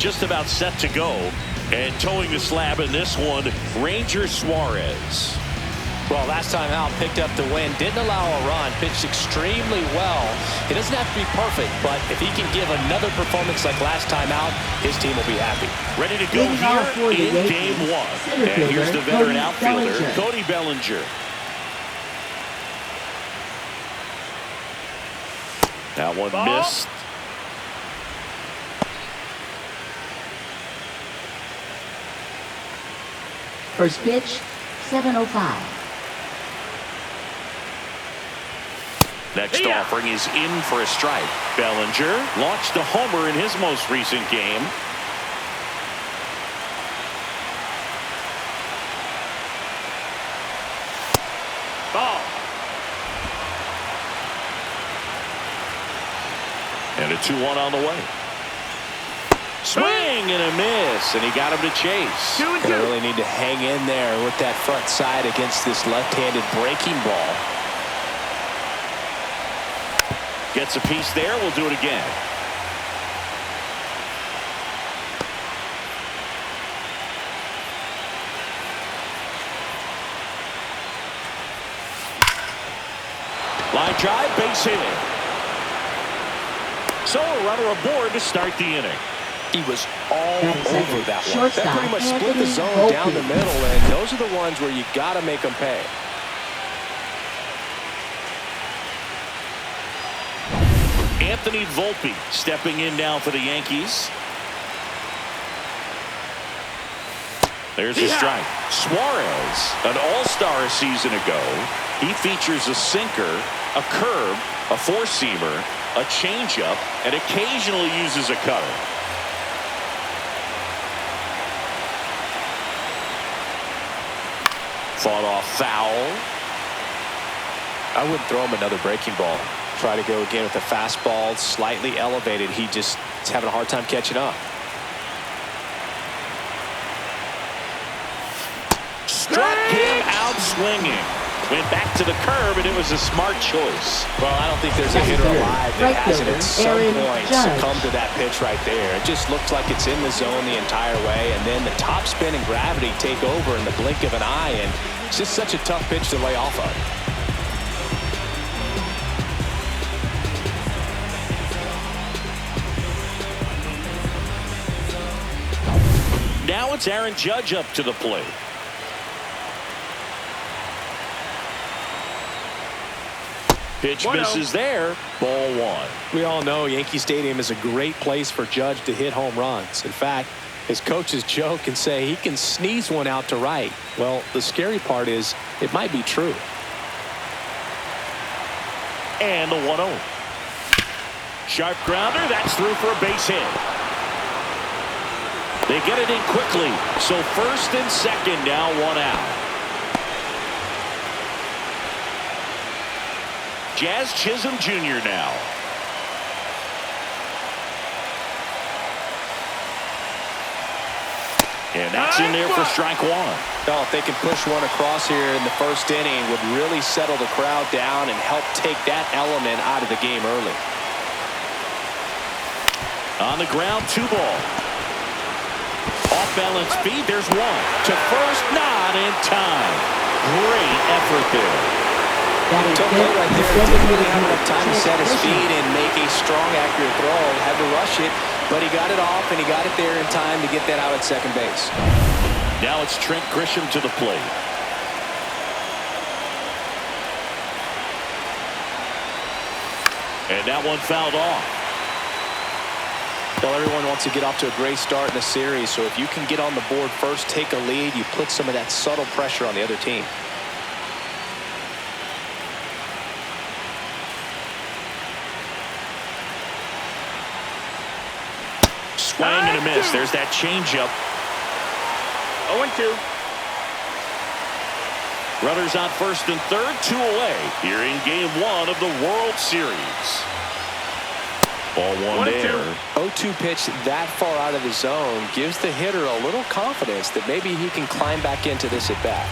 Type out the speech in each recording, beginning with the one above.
just about set to go. And towing the slab in this one, Ranger Suarez. Well, last time out, picked up the win. Didn't allow a run. Pitched extremely well. It doesn't have to be perfect, but if he can give another performance like last time out, his team will be happy. Ready to go here in game one. And here's the veteran outfielder, Cody Bellinger. That one missed. First pitch, 7:05. Next offering is in for a strike. Bellinger launched a homer in his most recent game. Ball. And a 2-1 on the way. Swing and a miss, and he got him to chase. Gonna really need to hang in there with that front side against this left-handed breaking ball. Gets a piece there. We'll do it again. Line drive, base hit. So a runner aboard to start the inning. He was all over that one. That pretty much split the zone down the middle, and those are the ones where you got to make them pay. Anthony Volpe stepping in now for the Yankees. There's a strike. Suarez, an all-star a season ago. He features a sinker, a curve, a four-seamer, a changeup, and occasionally uses a cutter. Fought off foul. I wouldn't throw him another breaking ball. Try to go again with the fastball, slightly elevated. He just is having a hard time catching up. Struck him out swinging. Went back to the curb, and it was a smart choice. Well, I don't think there's a hitter alive that hasn't at some point succumbed to that pitch right there. It just looks like it's in the zone the entire way, and then the top spin and gravity take over in the blink of an eye, and it's just such a tough pitch to lay off of. Now it's Aaron Judge up to the plate. Pitch misses there. Ball one. We all know Yankee Stadium is a great place for Judge to hit home runs. In fact, his coaches joke and say he can sneeze one out to right. Well, the scary part is it might be true. And the 1-0. Sharp grounder. That's through for a base hit. They get it in quickly. So first and second now, one out. Jazz Chisholm Jr. now. And that's in there for strike one. Well, if they can push one across here in the first inning, would really settle the crowd down and help take that element out of the game early. On the ground, 2 ball. Off balance feed, there's one. To first, not in time. Great effort there. Tough play right there. Didn't really have enough time to set his feet and make a strong, accurate throw. Had to rush it, but he got it off, and he got it there in time to get that out at second base. Now it's Trent Grisham to the plate. And that one fouled off. Well, everyone wants to get off to a great start in the series, so if you can get on the board first, take a lead, you put some of that subtle pressure on the other team. Swing and a miss. There's that changeup. 0-2. Runners on first and third, 2 away here in game 1 of the World Series. Ball one there. 0-2 pitch that far out of the zone gives the hitter a little confidence that maybe he can climb back into this at bat.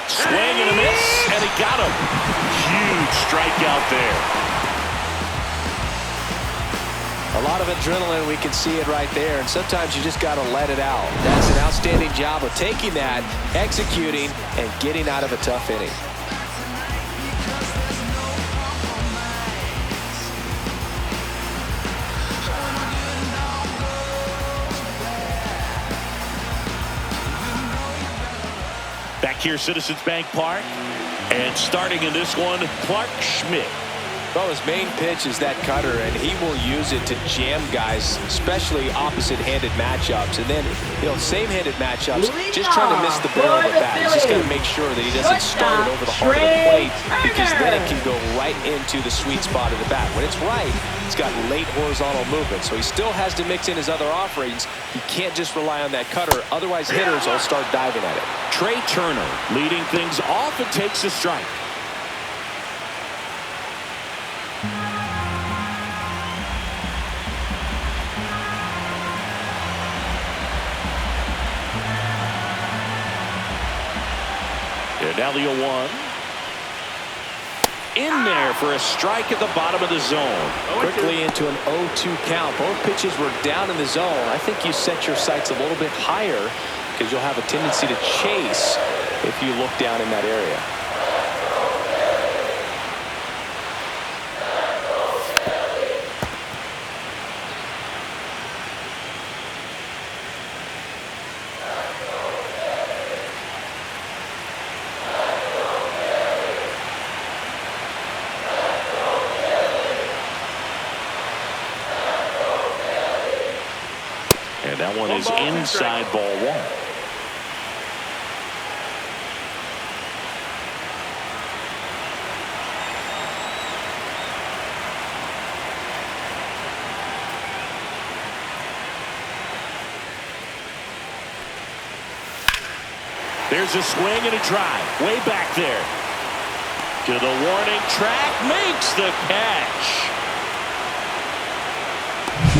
Swing and a miss, and he got him. Huge strikeout there. lot of adrenaline. We can see it right there. And sometimes you just got to let it out. That's an outstanding job of taking that, executing, and getting out of a tough inning. Back here, Citizens Bank Park. And starting in this one, Clark Schmidt. Well, his main pitch is that cutter, and he will use it to jam guys, especially opposite-handed matchups. And then, same-handed matchups, just trying to miss the barrel of the bat. He's just got to make sure that he doesn't start it over the heart of the plate, because then it can go right into the sweet spot of the bat. When it's right, it's got late horizontal movement, so he still has to mix in his other offerings. He can't just rely on that cutter, otherwise hitters will start diving at it. Trey Turner leading things off and takes a strike. Now the 0-1. In there for a strike at the bottom of the zone. Quickly into an 0-2 count. Both pitches were down in the zone. I think you set your sights a little bit higher because you'll have a tendency to chase if you look down in that area. And that one is inside ball one. There's a swing and a drive. Way back there. To the warning track. Makes the catch.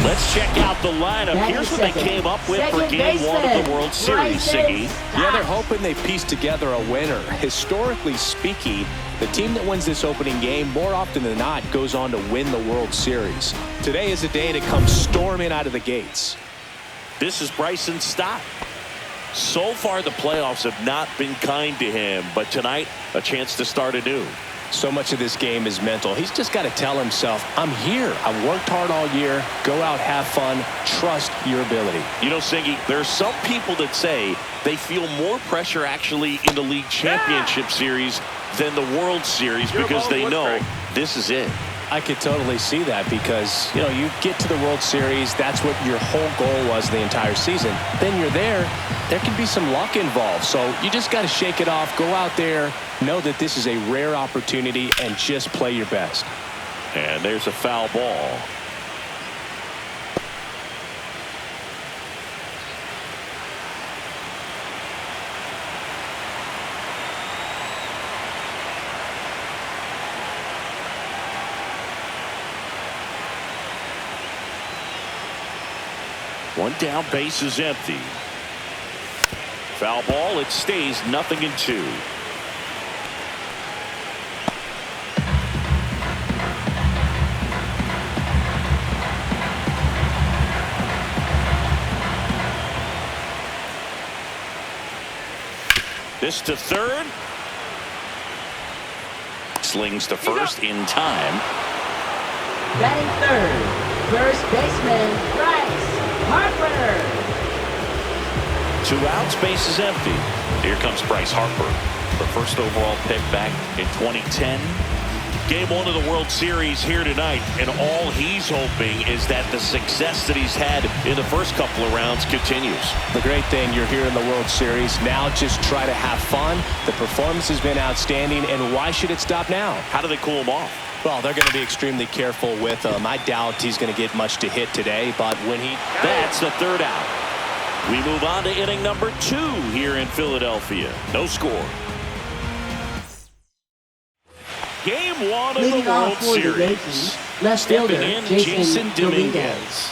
Let's check out the lineup. Here's what they came up with for Game 1 of the World Series, Siggy. Yeah, they're hoping they piece together a winner. Historically speaking, the team that wins this opening game more often than not goes on to win the World Series. Today is a day to come storming out of the gates. This is Bryson Stott. So far, the playoffs have not been kind to him, but tonight, a chance to start anew. So much of this game is mental. He's just got to tell himself, I'm here. I worked hard all year. Go out, have fun, trust your ability. You know, Siggy, there are some people that say they feel more pressure actually in the league championship series than the World Series because they know this is it. I could totally see that because, you get to the World Series. That's what your whole goal was the entire season. Then you're there. There can be some luck involved. So you just got to shake it off. Go out there. Know that this is a rare opportunity and just play your best. And there's a foul ball. One down, base is empty. Foul ball, it stays 0-2. This to third. Slings to first in time. Batting third, first baseman Bryce Harper. 2 outs, base is empty. Here comes Bryce Harper, the first overall pick back in 2010. Game 1 of the World Series here tonight, and all he's hoping is that the success that he's had in the first couple of rounds continues. The great thing, you're here in the World Series. Now just try to have fun. The performance has been outstanding, and why should it stop now? How do they cool him off? Well, they're going to be extremely careful with him. I doubt he's going to get much to hit today, but when he... That's the third out. We move on to inning number 2 here in Philadelphia. No score. Game 1 of the World Series. Stepping in, Jason Dominguez.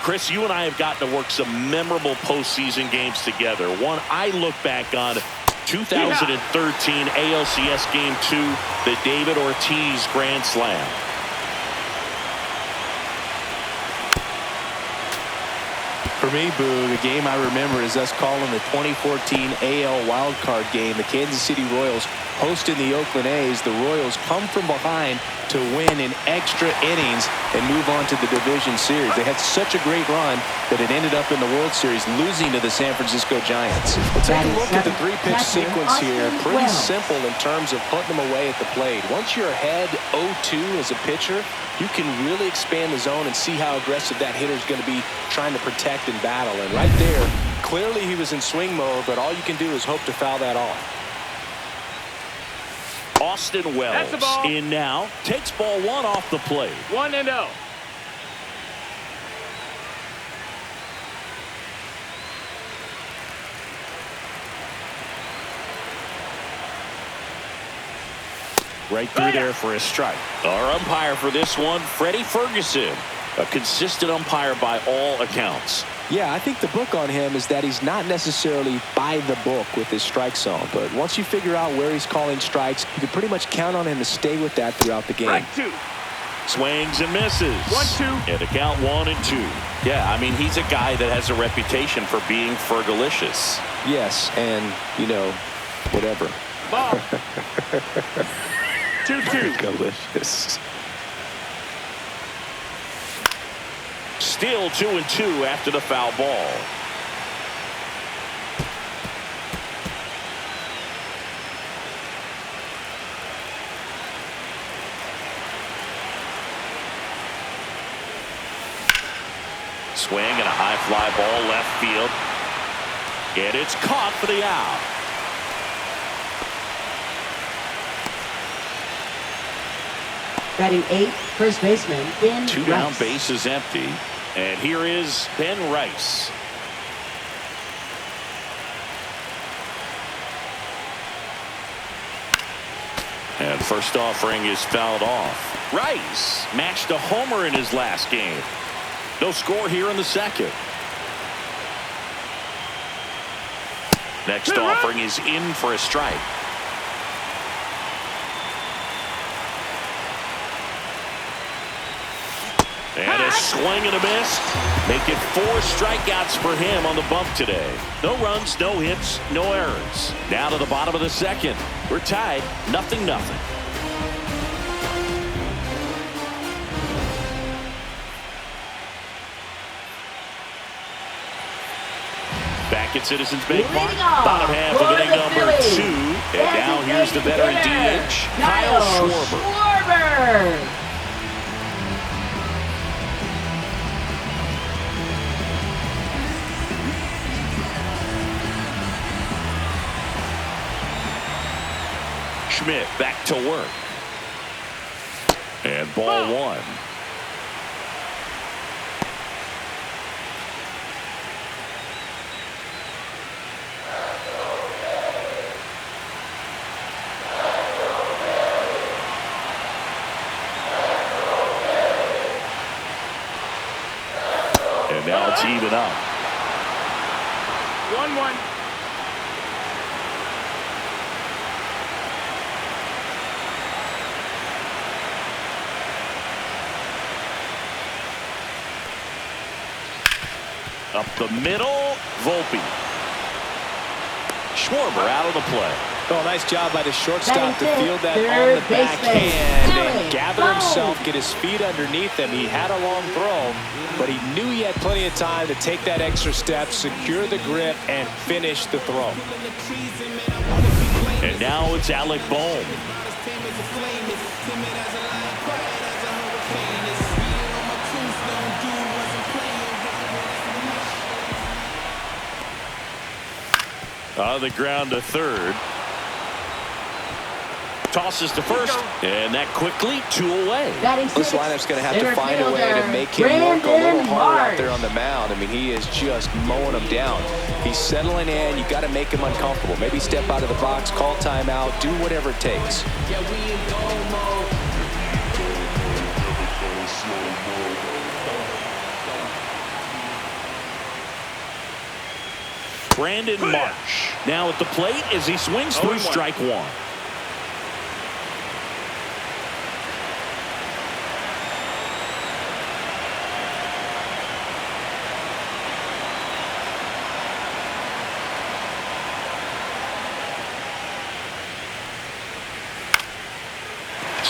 Chris, you and I have gotten to work some memorable postseason games together. One I look back on, 2013 ALCS Game 2, the David Ortiz Grand Slam. For me, Boo, the game I remember is us calling the 2014 AL wildcard game. The Kansas City Royals hosting the Oakland A's. The Royals come from behind to win in extra innings and move on to the division series. They had such a great run that it ended up in the World Series losing to the San Francisco Giants. We'll take a look at the three-pitch sequence here. Pretty simple in terms of putting them away at the plate. Once you're ahead 0-2 as a pitcher, you can really expand the zone and see how aggressive that hitter is going to be trying to protect and battle. And right there, clearly he was in swing mode, but all you can do is hope to foul that off. Austin Wells in now, takes ball 1 off the plate. 1-0. Right through there for a strike. Our umpire for this one, Freddie Ferguson, a consistent umpire by all accounts. Yeah, I think the book on him is that he's not necessarily by the book with his strike zone. But once you figure out where he's calling strikes, you can pretty much count on him to stay with that throughout the game. Strike 2. Swings and misses. 1-2. And a count 1-2. Yeah, I mean, he's a guy that has a reputation for being fergalicious. Yes, and, you know, whatever. Ball. 2-2. Fergalicious. Still 2-2 after the foul ball. Swing and a high fly ball left field. And it's caught for the out. Batting 8th, first baseman Ben Two Rice. down, bases empty. And here is Ben Rice. And first offering is fouled off. Rice matched a homer in his last game. No score here in the second. Next offering is in for a strike. And a swing and a miss. Make it 4 strikeouts for him on the bump today. No runs, no hits, no errors. Now to the bottom of the second. We're tied 0-0. Back at Citizens Bank Park, bottom half of inning number 2. And now here's the veteran DH, Kyle Schwarber. Schmidt back to work. And ball 1. And now it's even up. 1-1. Up the middle, Volpe. Schwarber out of the play. Oh, nice job by the shortstop to field that on the backhand and gather himself, get his feet underneath him. He had a long throw, but he knew he had plenty of time to take that extra step, secure the grip, and finish the throw. And now it's Alec Bohm. On the ground to third. Tosses to first, and that quickly 2 away. This lineup's going to have to find a way to make him work a little harder out there on the mound. I mean, he is just mowing them down. He's settling in. You got to make him uncomfortable. Maybe step out of the box, call timeout, do whatever it takes. Brandon Marsh now at the plate as he swings through strike 1.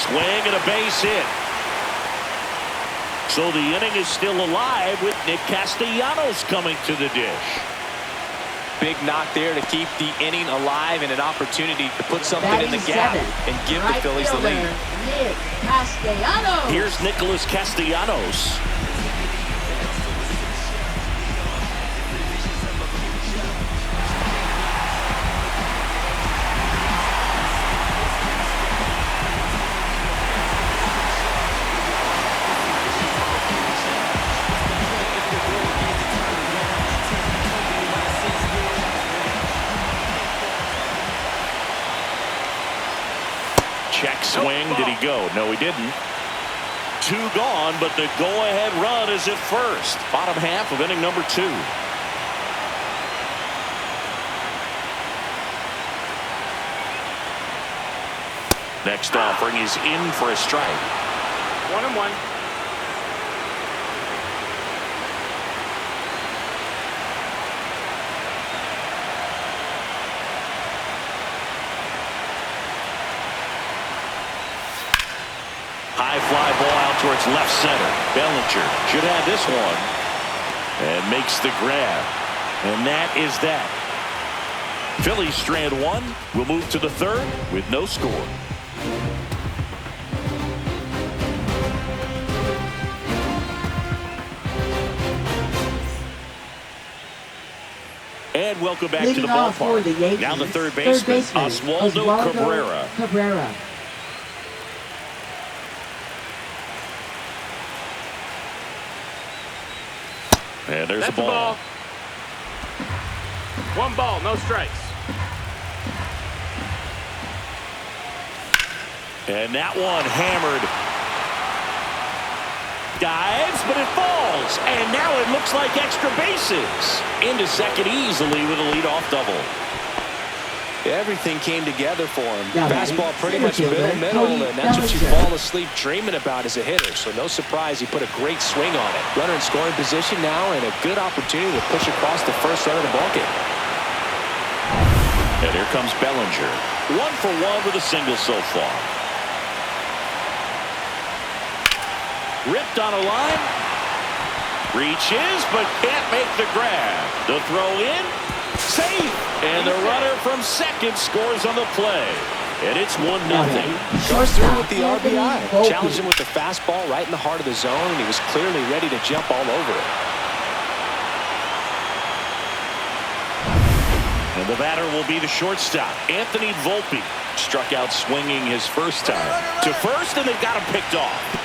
swing and a base hit. So the inning is still alive with Nick Castellanos coming to the dish. Big knock there to keep the inning alive and an opportunity to put something in the gap and give the Phillies the lead. Nick Castellanos. Here's Nicholas Castellanos. Check swing. Did he go? No, he didn't. 2 gone, but the go-ahead run is at first. Bottom half of inning number 2. Next offering is in for a strike. 1-1. High fly ball out towards left center. Bellinger should have this one. And makes the grab. And that is that. Phillies strand 1. We'll move to the 3rd with no score. And welcome back to the ballpark. Now the third baseman, Oswaldo Cabrera. And there's a ball. 1 ball, no strikes. And that one hammered. Dives, but it falls. And now it looks like extra bases. Into second easily with a leadoff double. Everything came together for him. Fastball pretty much middle, and that's what you fall asleep dreaming about as a hitter. So no surprise he put a great swing on it. Runner in scoring position now, and a good opportunity to push across the first center of the ballgame. And here comes Bellinger. 1 for 1 with a single so far. Ripped on a line. Reaches, but can't make the grab. The throw in. Safe. And the runner from second scores on the play. And it's 1-0. Goes through with the RBI. Challenged him with the fastball right in the heart of the zone, and he was clearly ready to jump all over it. And the batter will be the shortstop, Anthony Volpe. Struck out swinging his first time. To first, and they got him picked off.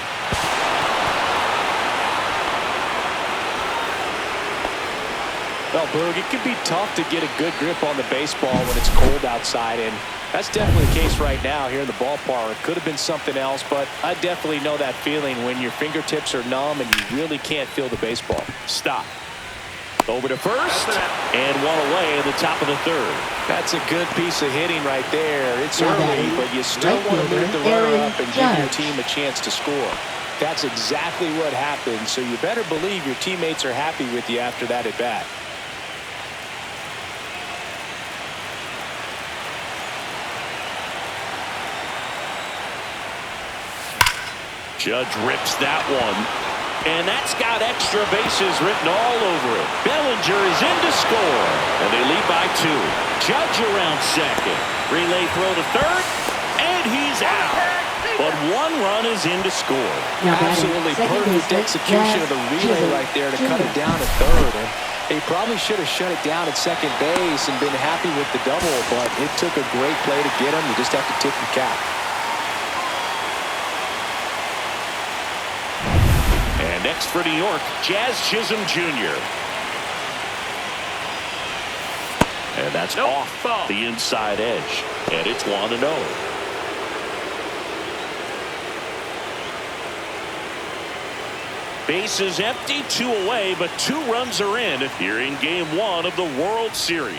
Well, Boog, it can be tough to get a good grip on the baseball when it's cold outside, and that's definitely the case right now here in the ballpark. It could have been something else, but I definitely know that feeling when your fingertips are numb and you really can't feel the baseball. Stop. Over to first, and 1 away in the top of the 3rd. That's a good piece of hitting right there. It's early, but you still want to move the runner up and give your team a chance to score. That's exactly what happened, so you better believe your teammates are happy with you after that at bat. Judge rips that one. And that's got extra bases written all over it. Bellinger is in to score. And they lead by 2. Judge around second. Relay throw to third. And he's out. But 1 run is in to score. Absolutely perfect execution of the relay right there to cut it down to third. And they probably should have shut it down at second base and been happy with the double. But it took a great play to get him. You just have to tip your cap. Next for New York, Jazz Chisholm Jr. And that's off the inside edge. And it's 1-0. Bases empty, 2 away, but 2 runs are in here in Game 1 of the World Series.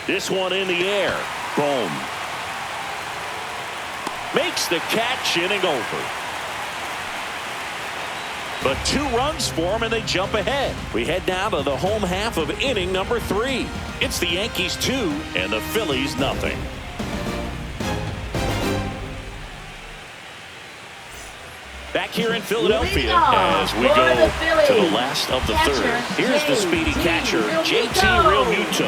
This one in the air. Boom. Makes the catch, inning over. But 2 runs for them, and they jump ahead. We head now to the home half of inning number 3. It's the Yankees 2 and the Phillies 0. Back here in Philadelphia as we go to the last of the third. Here's the speedy catcher, JT Realmuto.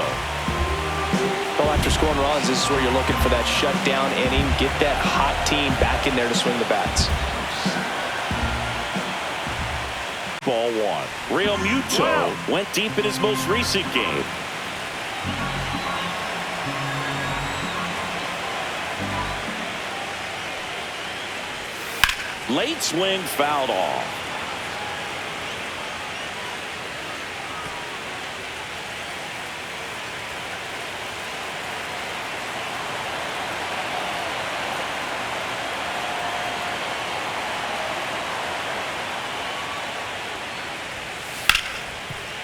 Well, after scoring runs, this is where you're looking for that shutdown inning. Get that hot team back in there to swing the bats. Ball one. Realmuto went deep in his most recent game. Late swing fouled off.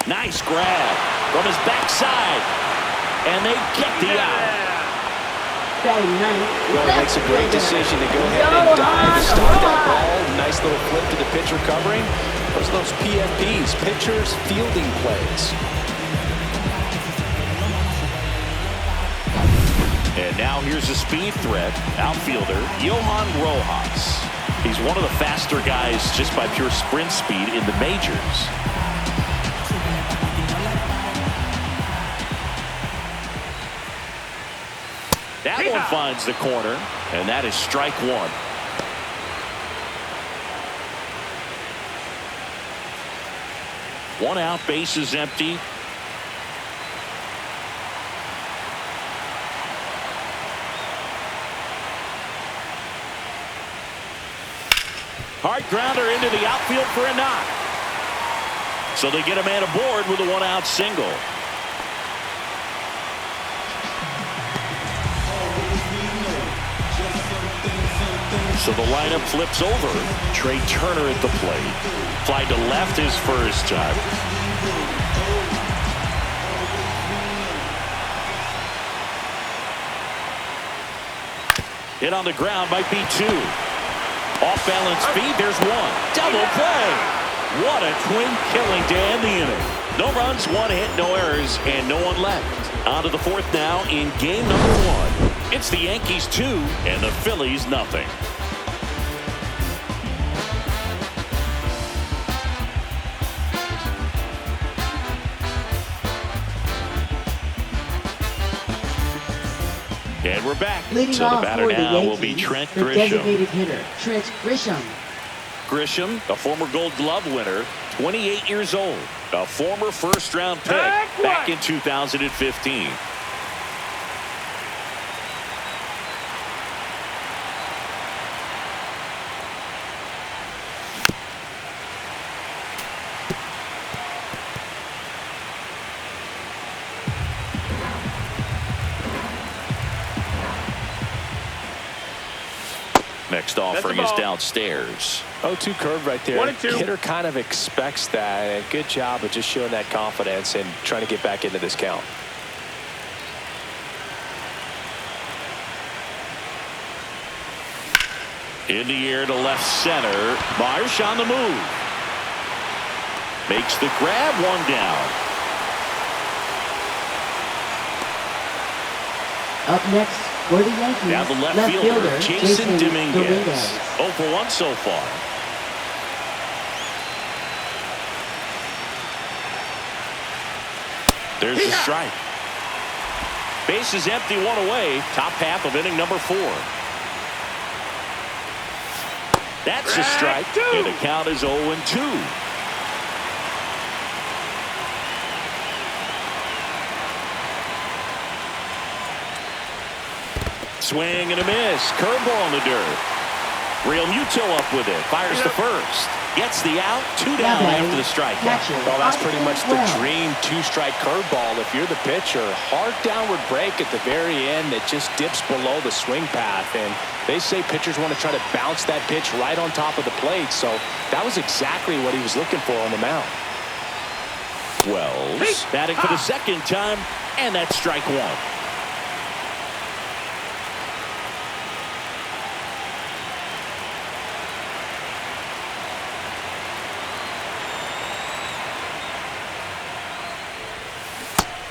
Nice grab from his backside, and they get the out. Well, it makes a great decision to go ahead and dive to stop that ball. Nice little flip to the pitcher covering. Those PFPs, pitchers fielding plays. And now here's a speed threat, outfielder Johan Rojas. He's one of the faster guys just by pure sprint speed in the majors. That one finds the corner, and that is strike one. One out, base is empty. Hard grounder into the outfield for a knock. So they get a man aboard with a one-out single. So the lineup flips over. Trey Turner at the plate. Fly to left his first time. Hit on the ground might be two. Off balance speed, there's one. Double play. What a twin killing to end the inning. No runs, one hit, no errors, and no one left. On to the fourth now in game number one. It's the Yankees 2 and the Phillies nothing. And we're back. Leading so the off batter for the now Yankees, will be Trent the Grisham. designated hitter, Trent Grisham. Grisham, a former Gold Glove winner, 28 years old, a former first-round pick back in 2015. Next offering is downstairs. 0-2 curve right there. 1-2. Hitter kind of expects that. And good job of just showing that confidence and trying to get back into this count. In the air to left center. Marsh on the move. Makes the grab, one down. Up next for the Yankees, Now the left fielder, Jason Dominguez. 0 for 1 so far. There's the strike. Base is empty, one away. Top half of inning number 4. That's a strike, and the count is 0-2. Swing and a miss. Curveball in the dirt. Realmuto up with it. Fires the first. Gets the out. 2 down after the strike. Well, that's pretty much the dream two-strike curveball. If you're the pitcher, hard downward break at the very end that just dips below the swing path. And they say pitchers want to try to bounce that pitch right on top of the plate. So that was exactly what he was looking for on the mound. Wells batting for the second time, and that's strike 1.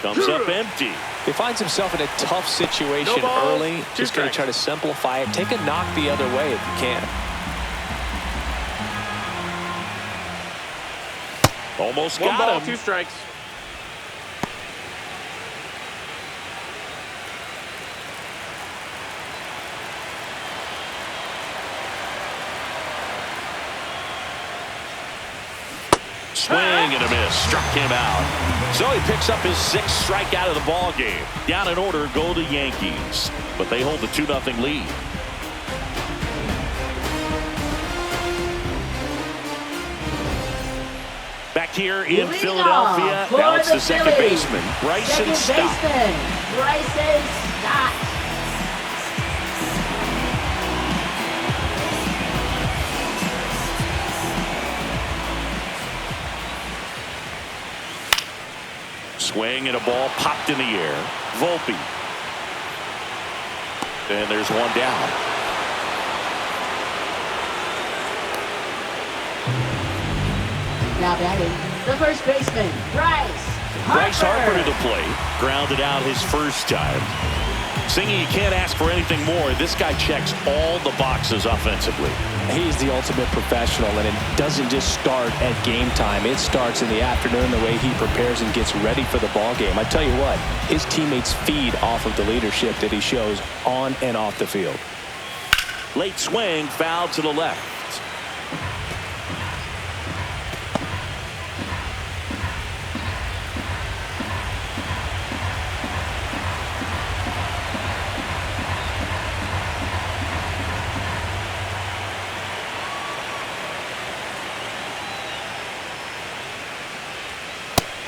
Comes up empty. He finds himself in a tough situation early. Just going to try to simplify it. Take a knock the other way if you can. Almost One got ball, him. 2 strikes. Swing and a miss. Struck him out. So he picks up his 6th strikeout of the ball game. Down in order go the Yankees, but they hold the 2-0 lead. Back here in Philadelphia, now it's the second baseman, Bryson Stott. Bryson Stott. Swing and a ball popped in the air. Volpe. And there's one down. Now batting, the first baseman, Bryce Harper to the plate. Grounded out his first time. Singy, you can't ask for anything more. This guy checks all the boxes offensively. He's the ultimate professional, and it doesn't just start at game time. It starts in the afternoon, the way he prepares and gets ready for the ball game. I tell you what, his teammates feed off of the leadership that he shows on and off the field. Late swing, foul to the left.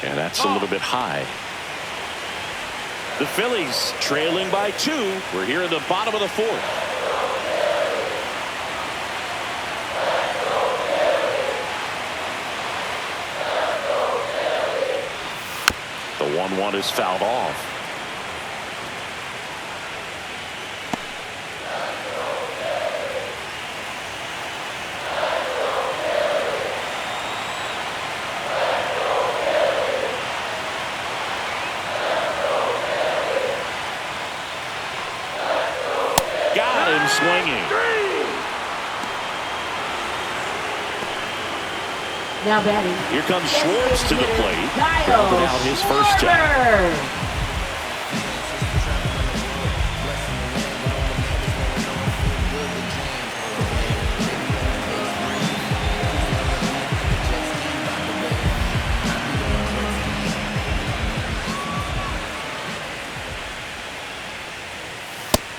And that's a little bit high. The Phillies trailing by 2. We're here in the bottom of the 4th. The 1-1 is fouled off. Swinging. Now batting. Here comes Schwartz to the plate. Grounded out his first time.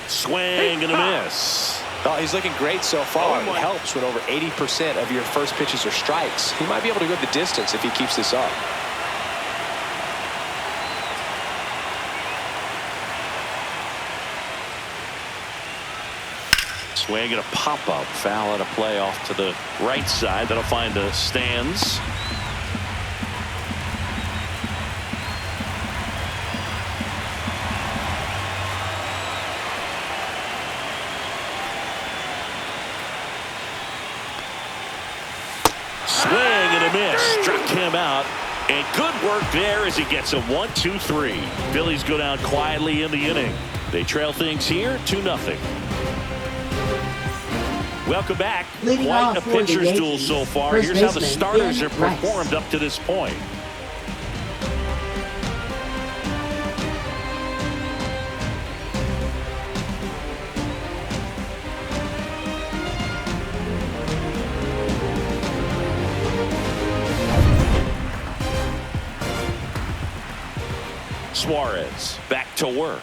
Swing and a miss. Oh, he's looking great so far. It helps when over 80% of your first pitches are strikes. He might be able to go the distance if he keeps this up. Swing and a pop-up. Foul and a play off to the right side. That'll find the stands. Swing and a miss. Struck him out. And good work there as he gets a 1-2-3. Phillies go down quietly in the inning. They trail things here 2-0. Welcome back. Leading Quite off a for the pitcher's duel Yankees, so far. first Here's how the baseman, starters Ben have Rice. performed up to this point. Suarez back to work.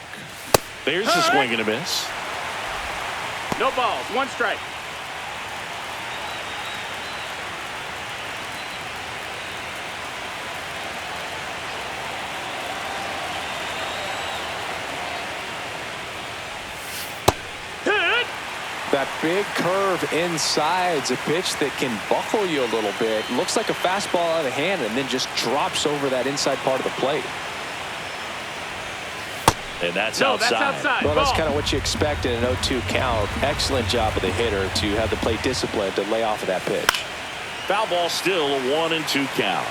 There's the swing and a miss. No balls, 1 strike. Hit! That big curve inside's a pitch that can buckle you a little bit. Looks like a fastball out of hand and then just drops over that inside part of the plate. And that's No, outside. that's outside. Well, that's Ball. kind of what you expect in an 0-2 count. Excellent job of the hitter to have the plate discipline to lay off of that pitch. Foul ball still, a 1-2 count.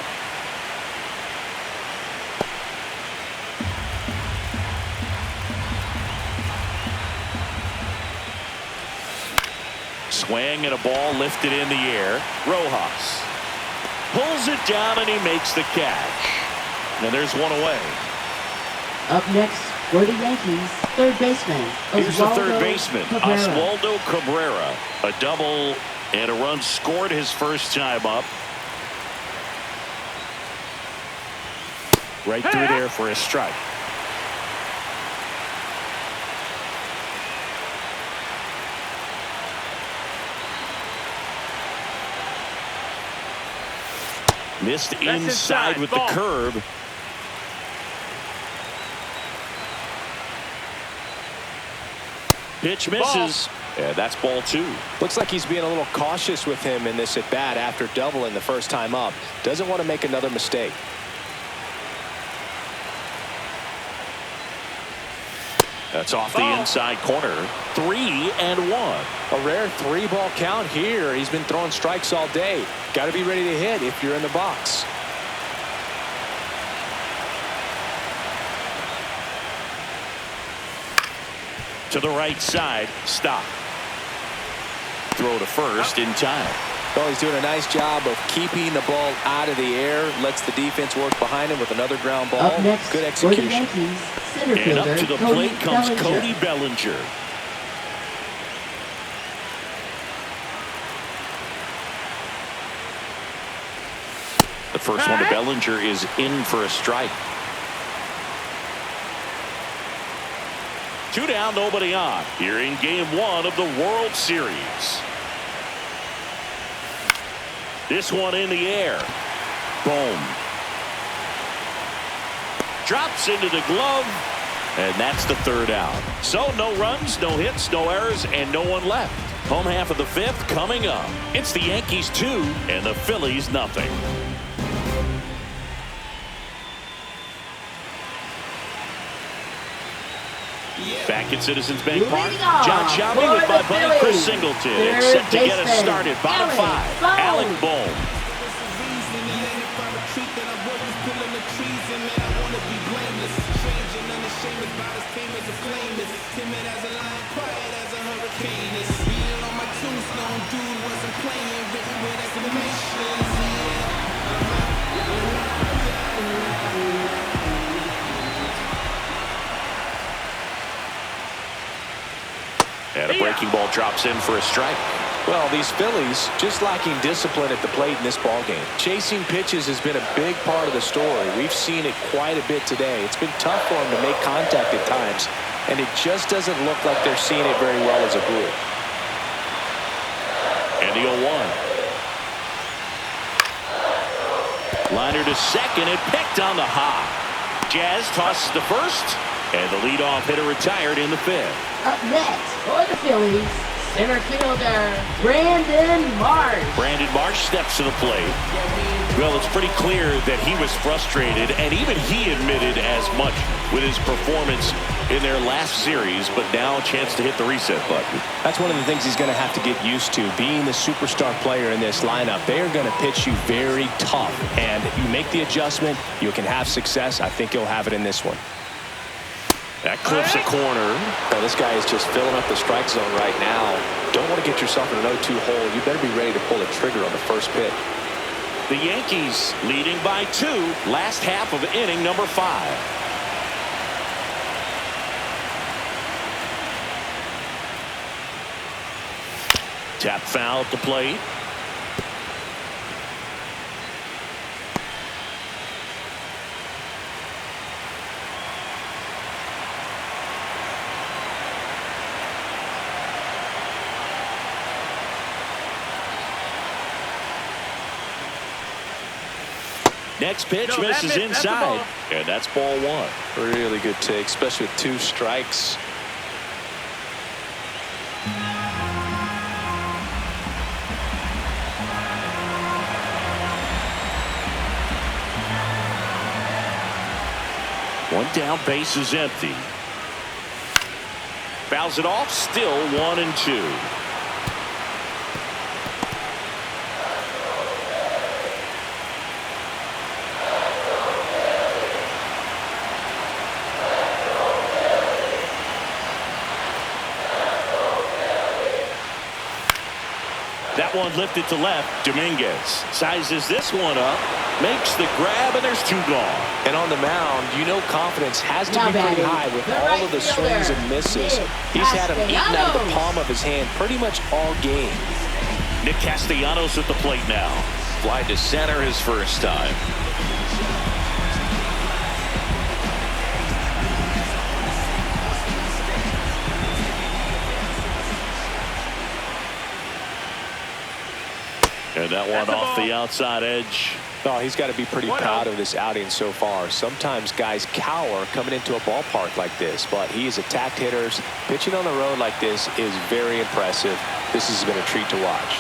Swing and a ball lifted in the air. Rojas. Pulls it down and he makes the catch. And there's one away. Up next for the Yankees, third baseman. Here's the third baseman, Cabrera. Oswaldo Cabrera. A double and a run scored his first time up. Right through there for a strike. Missed inside with the curve. Pitch misses. Yeah, that's ball 2. Looks like he's being a little cautious with him in this at bat after doubling the first time up. Doesn't want to make another mistake. That's off the inside corner. 3-1. A rare 3-ball count here. He's been throwing strikes all day. Got to be ready to hit if you're in the box. To the right side. Stop. Throw to first in time. Well, he's doing a nice job of keeping the ball out of the air. Lets the defense work behind him with another ground ball. Up next Good for the execution. Yankees, center And fielder up to the Cody plate comes Bellinger. Cody Bellinger. The first one to Bellinger is in for a strike. 2 down, nobody on. Here in game 1 of the World Series. This one in the air. Boom. Drops into the glove. And that's the 3rd out. So no runs, no hits, no errors, and no one left. Home half of the 5th coming up. It's the Yankees 2 and the Phillies nothing. Back at Citizens Bank Park, John Shelby with my buddy Chris Singleton. It's set to get us started. Bottom 5, Alec Bohm. And a breaking ball drops in for a strike. Well, these Phillies just lacking discipline at the plate in this ballgame. Chasing pitches has been a big part of the story. We've seen it quite a bit today. It's been tough for them to make contact at times, and it just doesn't look like they're seeing it very well as a group. And the 0-1. Liner to second and picked on the hop. Jazz tosses to first, and the leadoff hitter retired in the 5th. Up next for the Phillies, center fielder Brandon Marsh. Brandon Marsh steps to the plate. Well, it's pretty clear that he was frustrated, and even he admitted as much with his performance in their last series, but now a chance to hit the reset button. That's one of the things he's going to have to get used to, being the superstar player in this lineup. They are going to pitch you very tough, and if you make the adjustment, you can have success. I think you'll have it in this one. That clips a corner. Well, this guy is just filling up the strike zone right now. Don't want to get yourself in an 0-2 hole. You better be ready to pull the trigger on the first pitch. The Yankees leading by 2, last half of inning number 5. Tap foul at the plate. Next pitch misses inside, and that's ball 1. Really good take, especially with 2 strikes. One down, base is empty. Fouls it off, still 1-2. That one lifted to left. Dominguez sizes this one up, makes the grab, and there's 2 gone. And on the mound, you know confidence has to be pretty high with all of the swings and misses. He's had him eaten out of the palm of his hand pretty much all game. Nick Castellanos at the plate now. Fly to center his first time. And that one off the outside edge. Oh, he's got to be pretty proud of this outing so far. Sometimes guys cower coming into a ballpark like this, but he has attacked hitters. Pitching on the road like this is very impressive. This has been a treat to watch.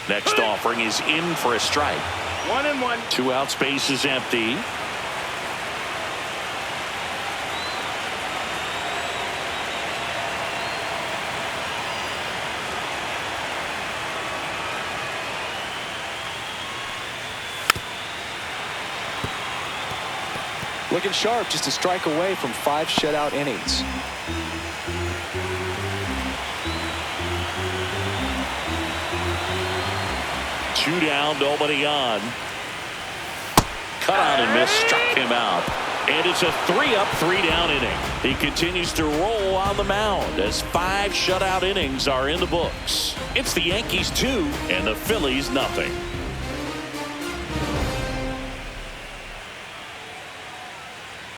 Next offering is in for a strike. 1-1. 2 outs, base is empty. Looking sharp, just a strike away from 5 shutout innings. Two down, nobody on. Cut on and miss, struck him out. And it's a 3-up, 3-down inning. He continues to roll on the mound as 5 shutout innings are in the books. It's the Yankees 2 and the Phillies nothing.